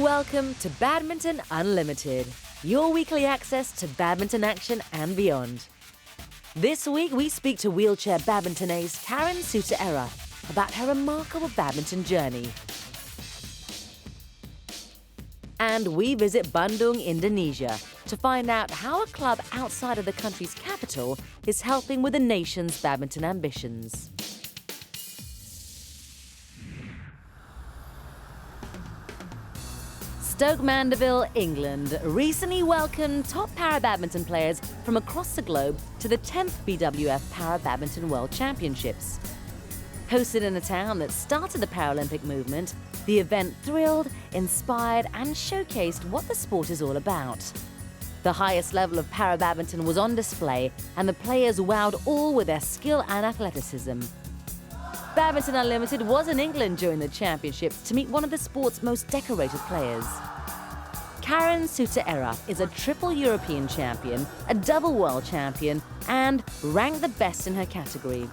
Welcome to Badminton Unlimited, your weekly access to badminton action and beyond. This week we speak to wheelchair badminton ace Karen Sutera about her remarkable badminton journey. And we visit Bandung, Indonesia, to find out how a club outside of the country's capital is helping with the nation's badminton ambitions. Stoke Mandeville, England, recently welcomed top para-badminton players from across the globe to the 10th BWF Para-Badminton World Championships. Hosted in a town that started the Paralympic movement, the event thrilled, inspired and showcased what the sport is all about. The highest level of para-badminton was on display and the players wowed all with their skill and athleticism. Badminton Unlimited was in England during the championships to meet one of the sport's most decorated players. Karen Sutera is a triple European champion, a double world champion, and ranked the best in her category.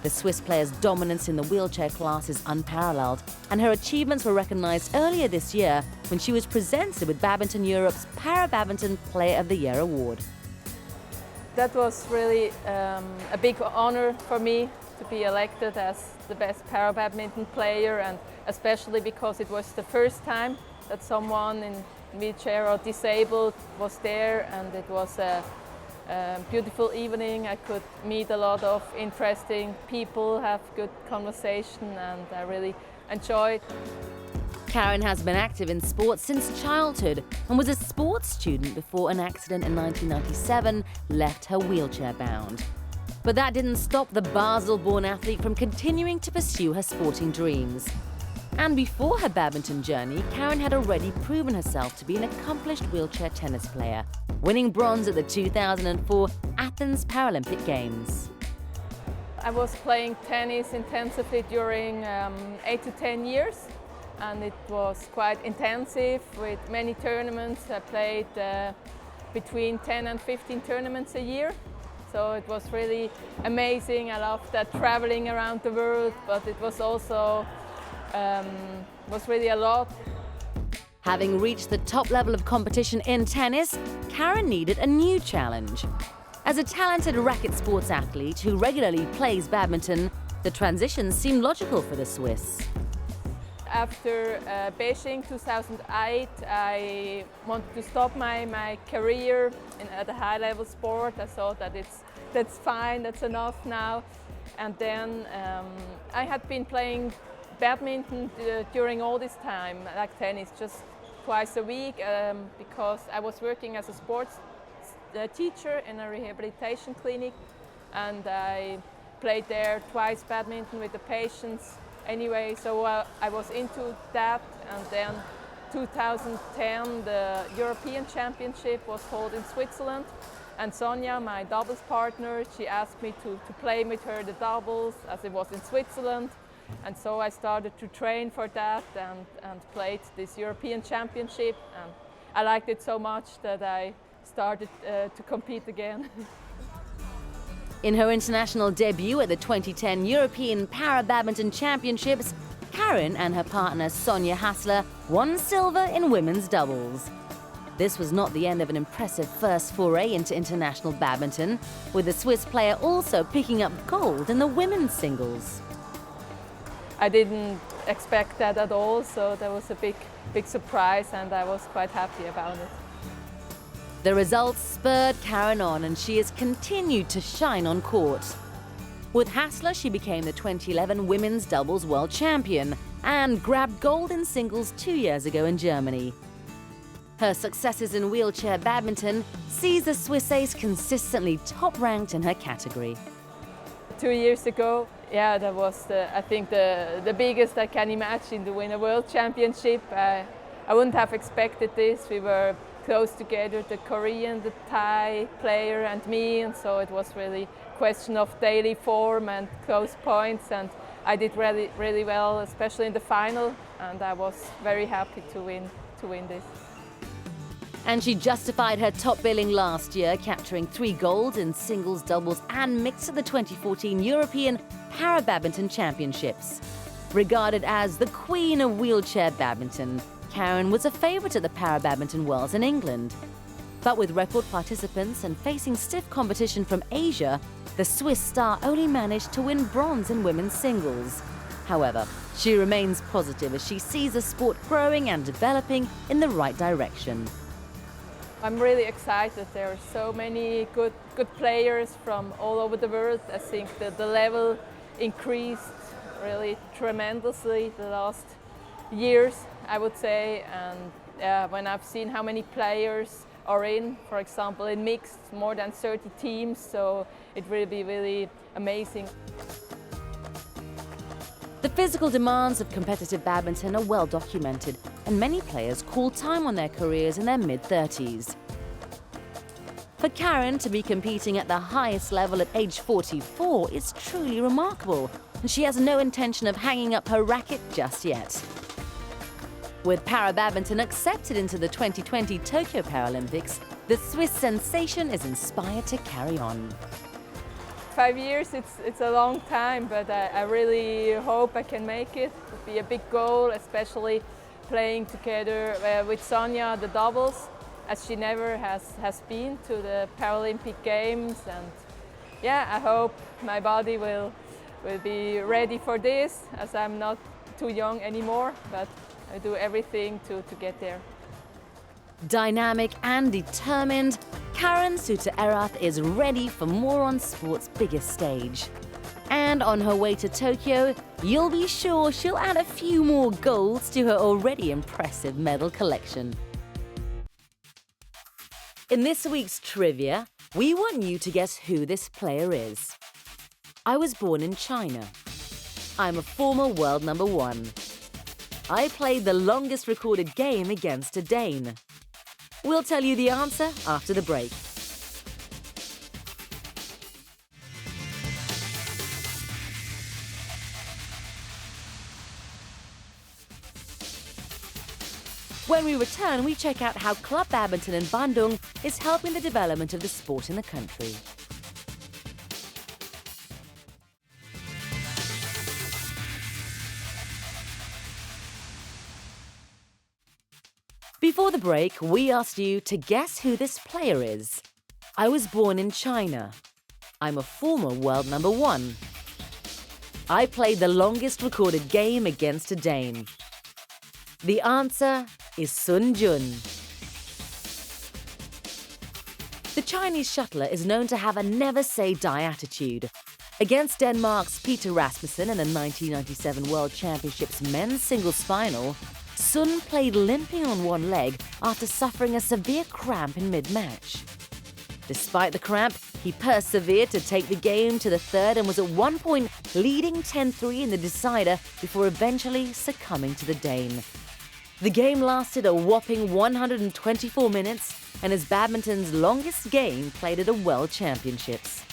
The Swiss player's dominance in the wheelchair class is unparalleled, and her achievements were recognized earlier this year when she was presented with Badminton Europe's Para-Badminton Player of the Year award. That was really a big honor for me to be elected as the best para-badminton player, and especially because it was the first time that someone in wheelchair or disabled was there, and it was a beautiful evening. I could meet a lot of interesting people, have good conversation, and I really enjoyed. Karen has been active in sports since childhood and was a sports student before an accident in 1997 left her wheelchair-bound. But that didn't stop the Basel-born athlete from continuing to pursue her sporting dreams. And before her badminton journey, Karen had already proven herself to be an accomplished wheelchair tennis player, winning bronze at the 2004 Athens Paralympic Games. I was playing tennis intensively during 8 to 10 years, and it was quite intensive with many tournaments. I played between 10 and 15 tournaments a year. So it was really amazing. I loved that traveling around the world, but it was also was really a lot. Having reached the top level of competition in tennis, Karen needed a new challenge. As a talented racket sports athlete who regularly plays badminton, the transition seemed logical for the Swiss. After Beijing 2008, I wanted to stop my career at a high-level sport. I thought that that's fine, that's enough now. And then I had been playing badminton during all this time, like tennis, just twice a week, because I was working as a sports teacher in a rehabilitation clinic, and I played there twice badminton with the patients. Anyway, so I was into that, and then 2010 the European Championship was held in Switzerland, and Sonia, my doubles partner, she asked me to play with her the doubles as it was in Switzerland, and so I started to train for that and played this European Championship, and I liked it so much that I started to compete again. In her international debut at the 2010 European Para-Badminton Championships, Karen and her partner Sonia Hassler won silver in women's doubles. This was not the end of an impressive first foray into international badminton, with the Swiss player also picking up gold in the women's singles. I didn't expect that at all, so that was a big surprise, and I was quite happy about it. The results spurred Karen on, and she has continued to shine on court. With Hassler, she became the 2011 Women's Doubles World Champion and grabbed gold in singles 2 years ago in Germany. Her successes in wheelchair badminton sees the Swiss ace consistently top-ranked in her category. 2 years ago, yeah, that was I think the biggest I can imagine to win a World Championship. I wouldn't have expected this. We were close together, the Korean, the Thai player and me, and so it was really a question of daily form and close points, and I did really well, especially in the final, and I was very happy to win this. And she justified her top billing last year, capturing 3 golds in singles, doubles and mixed at the 2014 European Para-Badminton Championships. Regarded as the queen of wheelchair badminton, Karen was a favourite at the Para-Badminton Worlds in England. But with record participants and facing stiff competition from Asia, the Swiss star only managed to win bronze in women's singles. However, she remains positive as she sees the sport growing and developing in the right direction. I'm really excited. There are so many good players from all over the world. I think that the level increased really tremendously the last years, I would say. And when I've seen how many players are in, for example, in mixed, more than 30 teams, so it will be really amazing. The physical demands of competitive badminton are well documented, and many players call time on their careers in their mid-30s. For Karen to be competing at the highest level at age 44 is truly remarkable, and she has no intention of hanging up her racket just yet. With para-badminton accepted into the 2020 Tokyo Paralympics, the Swiss sensation is inspired to carry on. 5 years, it's a long time, but I really hope I can make it. It would be a big goal, especially playing together with Sonia, the doubles, as she never has been to the Paralympic Games. And yeah, I hope my body will be ready for this, as I'm not too young anymore, but I do everything to get there. Dynamic and determined, Karen Sutera is ready for more on sport's biggest stage. And on her way to Tokyo, you'll be sure she'll add a few more golds to her already impressive medal collection. In this week's trivia, we want you to guess who this player is. I was born in China. I'm a former world number 1. I played the longest recorded game against a Dane. We'll tell you the answer after the break. When we return, we check out how club badminton in Bandung is helping the development of the sport in the country. Before the break, we asked you to guess who this player is. I was born in China. I'm a former world number 1. I played the longest recorded game against a Dane. The answer is Sun Jun. The Chinese shuttler is known to have a never-say-die attitude. Against Denmark's Peter Rasmussen in the 1997 World Championships men's singles final, Sun played limping on one leg after suffering a severe cramp in mid-match. Despite the cramp, he persevered to take the game to the third and was at one point leading 10-3 in the decider before eventually succumbing to the Dane. The game lasted a whopping 124 minutes and is badminton's longest game played at a World Championships.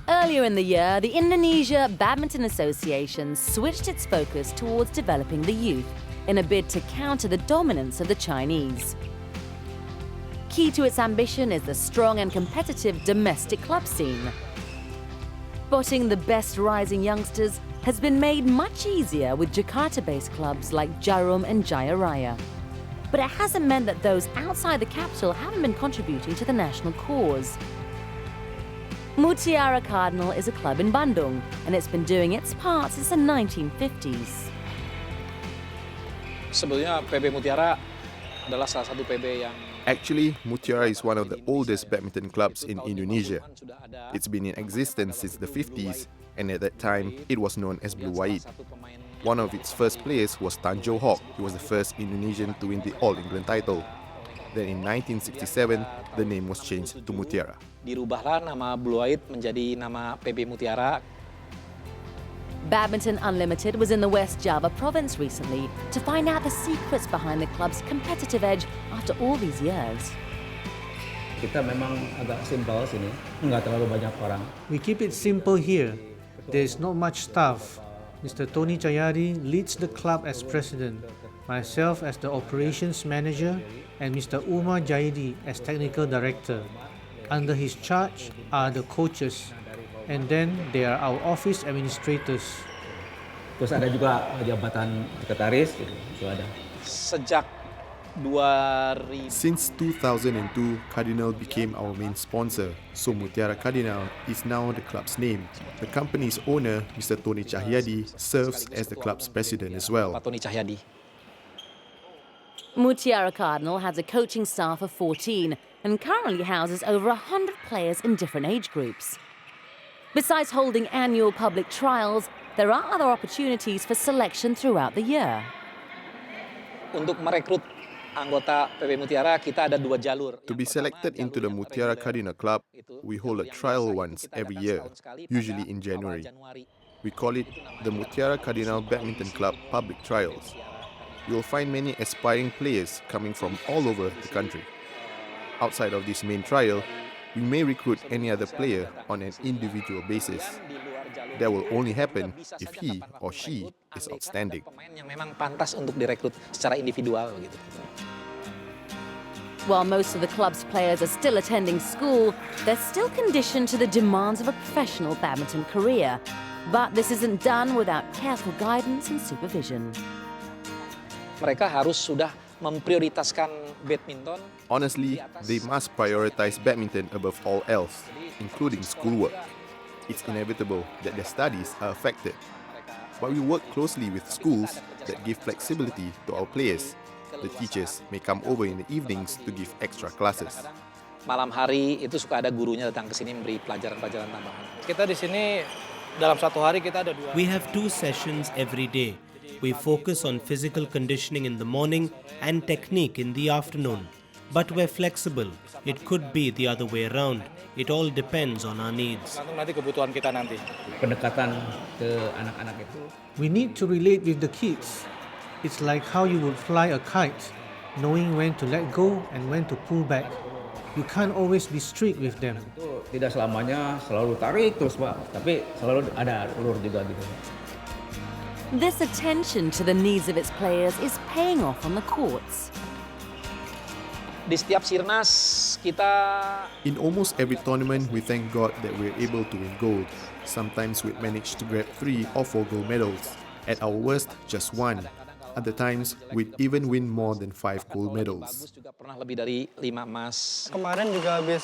Earlier in the year, the Indonesia Badminton Association switched its focus towards developing the youth in a bid to counter the dominance of the Chinese. Key to its ambition is the strong and competitive domestic club scene. Spotting the best rising youngsters has been made much easier with Jakarta-based clubs like Jarum and Jaya Raya. But it hasn't meant that those outside the capital haven't been contributing to the national cause. Mutiara Cardinal is a club in Bandung, and it's been doing its part since the 1950s. Sebelumnya PB Mutiara adalah salah satu PB yang Actually, Mutiara is one of the oldest badminton clubs in Indonesia. It's been in existence since the 50s, and at that time, it was known as Blue White. One of its first players was Tan Jo Hock. He was the first Indonesian to win the All England title. Then in 1967, the name was changed to Mutiara. Dirubahlah nama Blue White menjadi nama PB Mutiara. Badminton Unlimited was in the West Java province recently to find out the secrets behind the club's competitive edge after all these years. Kita memang agak simpel sini, nggak terlalu banyak orang. We keep it simple here. There is not much staff. Mr. Tony Chayari leads the club as president, myself as the operations manager, and Mr. Umar Jaidi as technical director. Under his charge are the coaches, and then there are our office administrators. Terus ada juga jabatan sekretaris, gitu. Itu ada. Sejak 2000 Since 2002, Cardinal became our main sponsor, so Mutiara Cardinal is now the club's name. The company's owner, Mr. Tony Cahyadi, serves as the club's president as well. Pak Tony Cahyadi. Mutiara Cardinal has a coaching staff of 14 and currently houses over 100 players in different age groups. Besides holding annual public trials, there are other opportunities for selection throughout the year. Untuk merekrut anggota PB Mutiara, kita ada 2 jalur. To be selected into the Mutiara Cardinal Club, we hold a trial once every year, usually in January. We call it the Mutiara Cardinal Badminton Club Public Trials. You'll find many aspiring players coming from all over the country. Outside of this main trial, we may recruit any other player on an individual basis. That will only happen if he or she is outstanding. Pemain yang memang pantas untuk direkrut secara individual gitu. While most of the club's players are still attending school, they're still conditioned to the demands of a professional badminton career. But this isn't done without careful guidance and supervision. Mereka harus sudah memprioritaskan badminton. Honestly, they must prioritize badminton above all else, including schoolwork. It's inevitable that their studies are affected. But we work closely with schools that give flexibility to our players. The teachers may come over in the evenings to give extra classes. Malam hari itu suka ada gurunya datang ke sini memberi pelajaran-pelajaran tambahan. Kita di sini dalam satu hari kita ada 2. We have 2 sessions every day. We focus on physical conditioning in the morning and technique in the afternoon. But we're flexible. It could be the other way around. It all depends on our needs. Nanti kebutuhan kita nanti. Pendekatan ke anak-anak itu. We need to relate with the kids. It's like how you would fly a kite, knowing when to let go and when to pull back. You can't always be strict with them. Itu tidak selamanya selalu tarik terus Pak, tapi selalu ada ulur juga gitu. This attention to the needs of its players is paying off on the courts. Di setiap Sirnas kita In almost every tournament, we thank God that we're able to win gold. Sometimes we manage to grab 3 or 4 gold medals. At our worst, just 1. Other times, we'd even win more than 5 gold medals. juga pernah lebih dari 5 emas. Kemarin juga habis.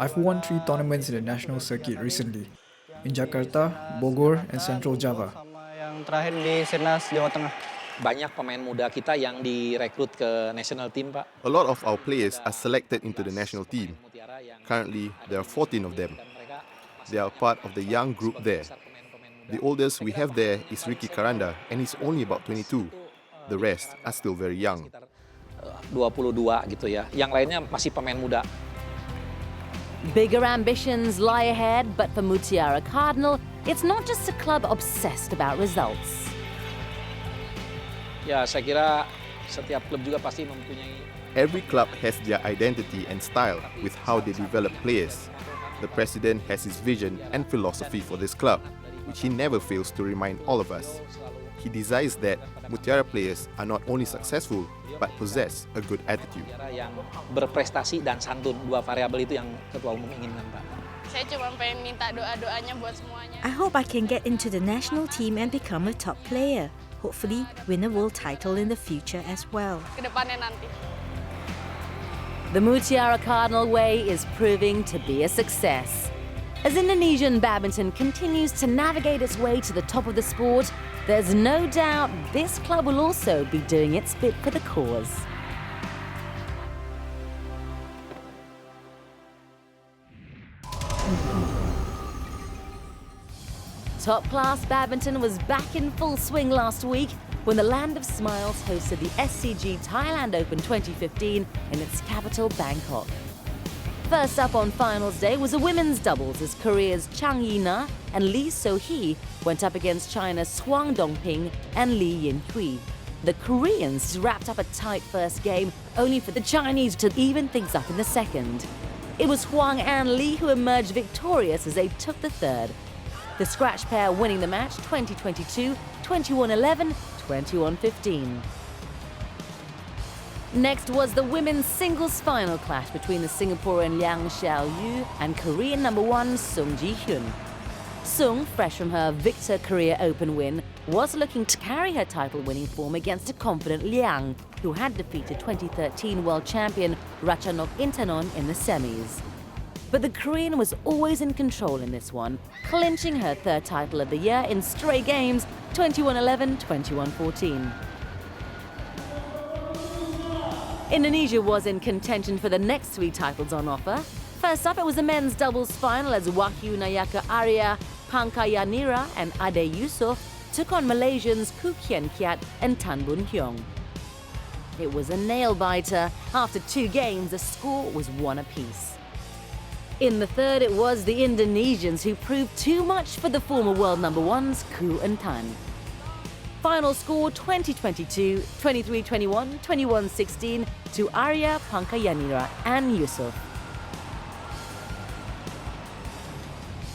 I've won 3 tournaments in the national circuit recently, in Jakarta, Bogor, and Central Java. Sama yang terakhir di Sirnas Jawa Tengah. Banyak pemain muda kita yang direkrut ke national team, Pak. A lot of our players are selected into the national team. Currently, there are 14 of them. They are part of the young group there. The oldest we have there is Ricky Karanda, and he's only about 22. The rest are still very young. 22 gitu ya. Yang lainnya masih pemain muda. Bigger ambitions lie ahead, but for Mutiara Cardinal, it's not just a club obsessed about results. Ya, saya kira setiap klub juga pasti mempunyai. Every club has their identity and style with how they develop players. The president has his vision and philosophy for this club, which he never fails to remind all of us. He desires that Mutiara players are not only successful, but possess a good attitude. Yang berprestasi dan santun, 2 variabel itu yang Ketua Umum inginkan, Pak. Saya cuma pengen minta doa-doanya buat semuanya. I hope I can get into the national team and become a top player. Hopefully win a world title in the future as well. Kedepannya nanti. The Mutiara Cardinal way is proving to be a success. As Indonesian badminton continues to navigate its way to the top of the sport, there's no doubt this club will also be doing its bit for the cause. Top-class badminton was back in full swing last week when the Land of Smiles hosted the SCG Thailand Open 2015 in its capital, Bangkok. First up on finals day was a women's doubles as Korea's Chang Yi-na and Lee So-hee went up against China's Huang Dongping and Lee Yin-hui. The Koreans wrapped up a tight first game, only for the Chinese to even things up in the second. It was Huang and Lee who emerged victorious as they took the third. The scratch pair winning the match 20-22, 21-11, 21-15. Next was the women's singles final clash between the Singaporean Liang Xiaoyu and Korean number 1 Sung Ji-hyun. Sung, fresh from her Victor Korea Open win, was looking to carry her title-winning form against a confident Liang, who had defeated 2013 world champion Ratchanok Intanon in the semis. But the Korean was always in control in this one, clinching her third title of the year in straight games, 21-11, 21-14. Indonesia was in contention for the next three titles on offer. First up, it was the men's doubles final as Wahyu Nayaka Arya, Pankayanira and Ade Yusof took on Malaysians Koo Kien Kiat and Tan Boon Hyung. It was a nail-biter. After two games, the score was one apiece. In the third, it was the Indonesians who proved too much for the former world number ones, Koo and Tan. Final score 20-22, 23-21, 21-16 to Arya, Pankayanira and Yusof.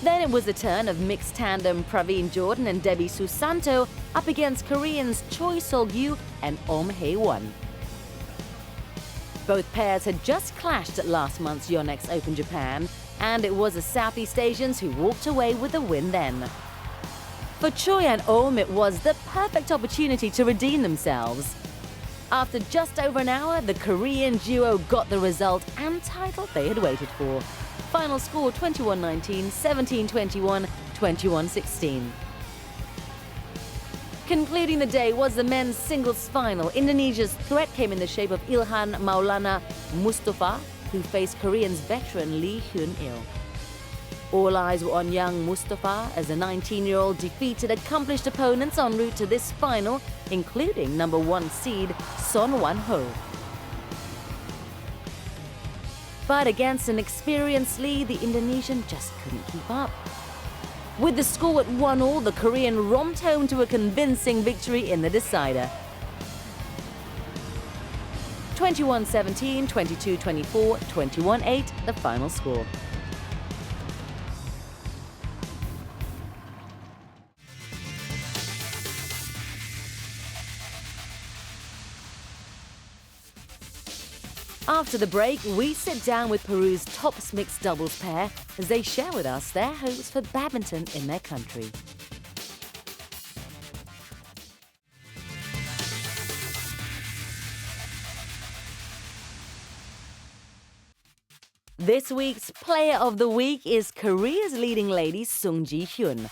Then it was the turn of mixed tandem Praveen Jordan and Debbie Susanto up against Koreans Choi Sol-gyu and Om Hae-won. Both pairs had just clashed at last month's Yonex Open Japan, and it was the Southeast Asians who walked away with the win then. For Choi and Om, it was the perfect opportunity to redeem themselves. After just over an hour, the Korean duo got the result and title they had waited for. Final score 21-19, 17-21, 21-16. Concluding the day was the men's singles final. Indonesia's threat came in the shape of Ilhan Maulana Mustafa, who faced Korean's veteran Lee Hyun-il. All eyes were on young Mustafa as the 19-year-old defeated accomplished opponents en route to this final, including number one seed Son Wan-ho. But against an experienced Lee, the Indonesian just couldn't keep up. With the score at 1-1, the Korean romped home to a convincing victory in the decider. 21-17, 22-24, 21-8, the final score. After the break, we sit down with Peru's top mixed doubles pair as they share with us their hopes for badminton in their country. This week's Player of the Week is Korea's leading lady Sung Ji-hyun.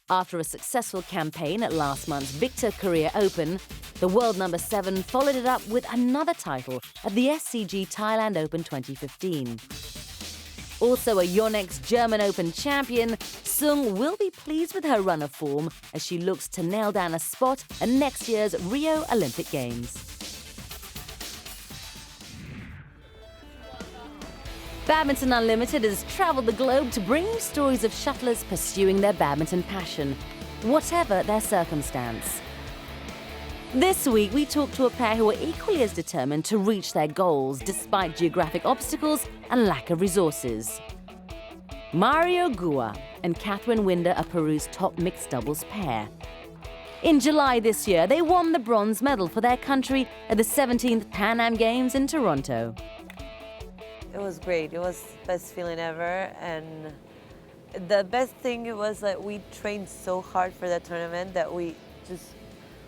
After a successful campaign at last month's Victor Korea Open, the world number 7 followed it up with another title at the SCG Thailand Open 2015. Also a Yonex German Open champion, Sung will be pleased with her run of form as she looks to nail down a spot at next year's Rio Olympic Games. Badminton Unlimited has traveled the globe to bring you stories of shuttlers pursuing their badminton passion, whatever their circumstance. This week, we talked to a pair who are equally as determined to reach their goals despite geographic obstacles and lack of resources. Mario Gua and Catherine Winder are Peru's top mixed doubles pair. In July this year, they won the bronze medal for their country at the 17th Pan Am Games in Toronto. It was great. It was the best feeling ever, and the best thing was that we trained so hard for that tournament that we just,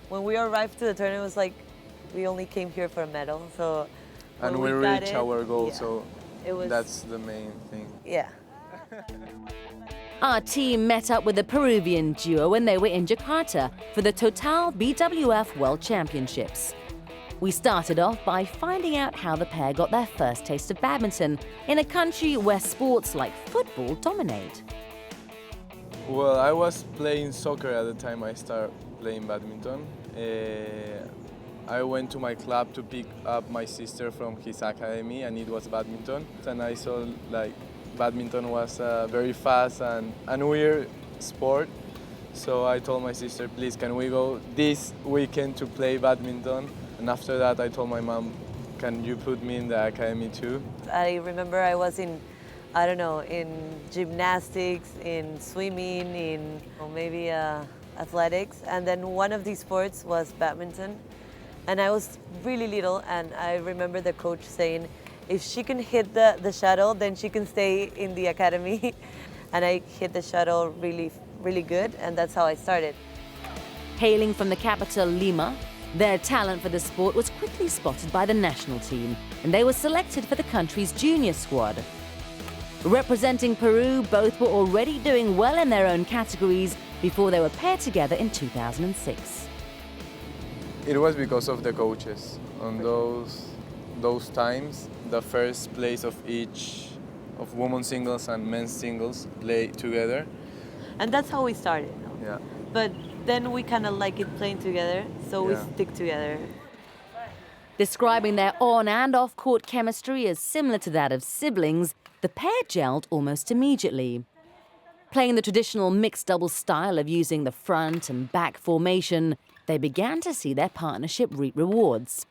when we arrived to the tournament, it was like we only came here for a medal. So and we reached our goal, yeah, so that's the main thing. Yeah. Our team met up with the Peruvian duo when they were in Jakarta for the Total BWF World Championships. We started off by finding out how the pair got their first taste of badminton in a country where sports like football dominate. Well, I was playing soccer at the time I started playing badminton. I went to my club to pick up my sister from his academy, and it was badminton. And I saw like badminton was a very fast and weird sport. So I told my sister, please, can we go this weekend to play badminton? And after that, I told my mom, can you put me in the academy too? I remember I was in, I don't know, in gymnastics, in swimming, in maybe athletics. And then one of these sports was badminton. And I was really little, and I remember the coach saying, if she can hit the shuttle, then she can stay in the academy. and I hit the shuttle really, really good, and that's how I started. Hailing from the capital, Lima, their talent for the sport was quickly spotted by the national team, and they were selected for the country's junior squad. Representing Peru, both were already doing well in their own categories before they were paired together in 2006. It was because of the coaches. On those times, the first place of each of women's singles and men's singles play together. And that's how we started. Yeah. But then we kind of like it playing together, so we stick together. Describing their on and off-court chemistry as similar to that of siblings, the pair gelled almost immediately. Playing the traditional mixed double style of using the front and back formation, they began to see their partnership reap rewards.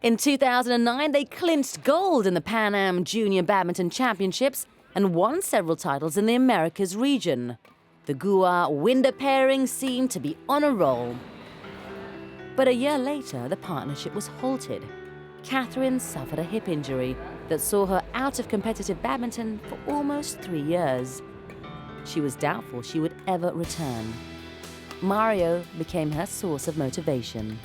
In 2009, they clinched gold in the Pan Am Junior Badminton Championships and won several titles in the Americas region. The Gua-Winder pairing seemed to be on a roll. But a year later, the partnership was halted. Catherine suffered a hip injury that saw her out of competitive badminton for almost 3 years. She was doubtful she would ever return. Mario became her source of motivation.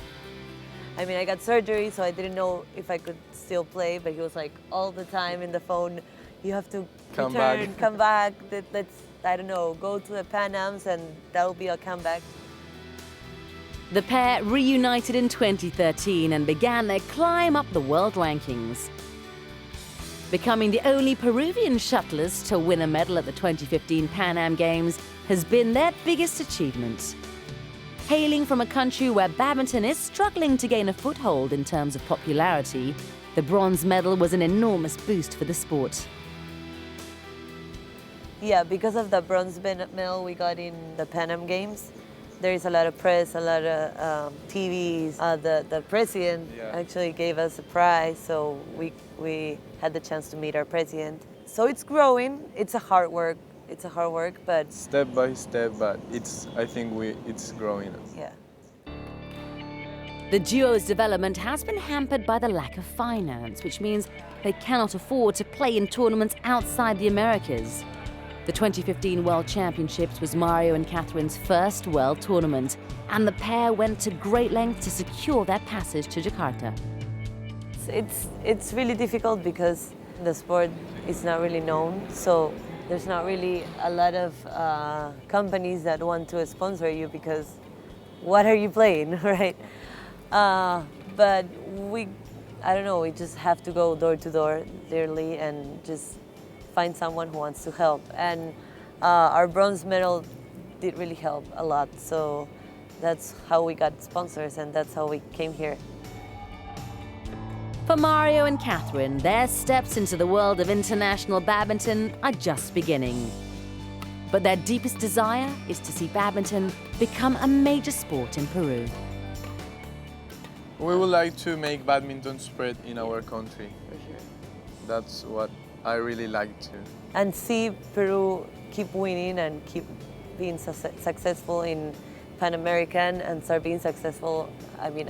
I mean, I got surgery, so I didn't know if I could still play, but he was like all the time in the phone, you have to come back, let's, I don't know, go to the Pan Ams and that'll be a comeback. The pair reunited in 2013 and began their climb up the world rankings. Becoming the only Peruvian shuttlers to win a medal at the 2015 Pan Am Games has been their biggest achievement. Hailing from a country where badminton is struggling to gain a foothold in terms of popularity, the bronze medal was an enormous boost for the sport. Yeah, because of the bronze medal we got in the Pan Am Games, there is a lot of press, a lot of TVs. The president actually gave us a prize, so we had the chance to meet our president. So it's growing. It's a hard work. But step by step. But I think it's growing. Yeah. The duo's development has been hampered by the lack of finance, which means they cannot afford to play in tournaments outside the Americas. The 2015 World Championships was Mario and Catherine's first world tournament, and the pair went to great lengths to secure their passage to Jakarta. It's really difficult because the sport is not really known, so there's not really a lot of companies that want to sponsor you because what are you playing, right? But I don't know, we just have to go door to door, literally, and just find someone who wants to help. And our bronze medal did really help a lot. So that's how we got sponsors and that's how we came here. For Mario and Catherine, their steps into the world of international badminton are just beginning. But their deepest desire is to see badminton become a major sport in Peru. We would like to make badminton spread in our country. That's what I really like to. And see Peru keep winning and keep being successful in Pan American and start being successful, I mean,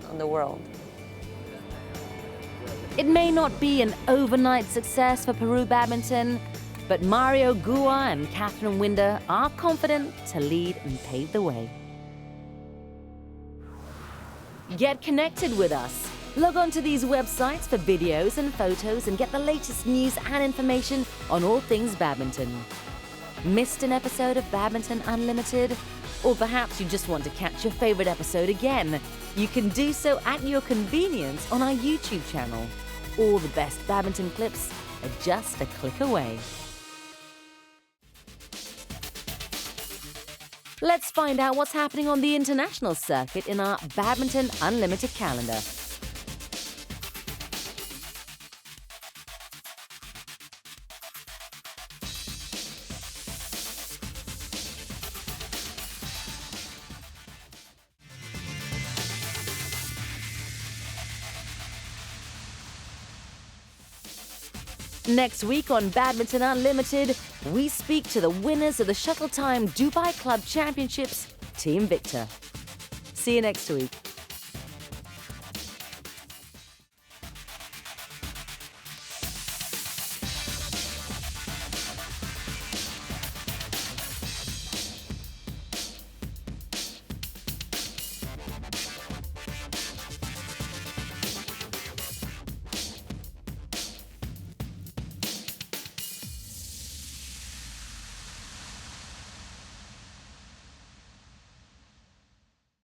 on the world. It may not be an overnight success for Peru badminton, but Mario Gua and Catherine Winder are confident to lead and pave the way. Get connected with us. Log on to these websites for videos and photos and get the latest news and information on all things badminton. Missed an episode of Badminton Unlimited? Or perhaps you just want to catch your favorite episode again? You can do so at your convenience on our YouTube channel. All the best badminton clips are just a click away. Let's find out what's happening on the international circuit in our Badminton Unlimited calendar. Next week on Badminton Unlimited, we speak to the winners of the Shuttle Time Dubai Club Championships, Team Victor. See you next week.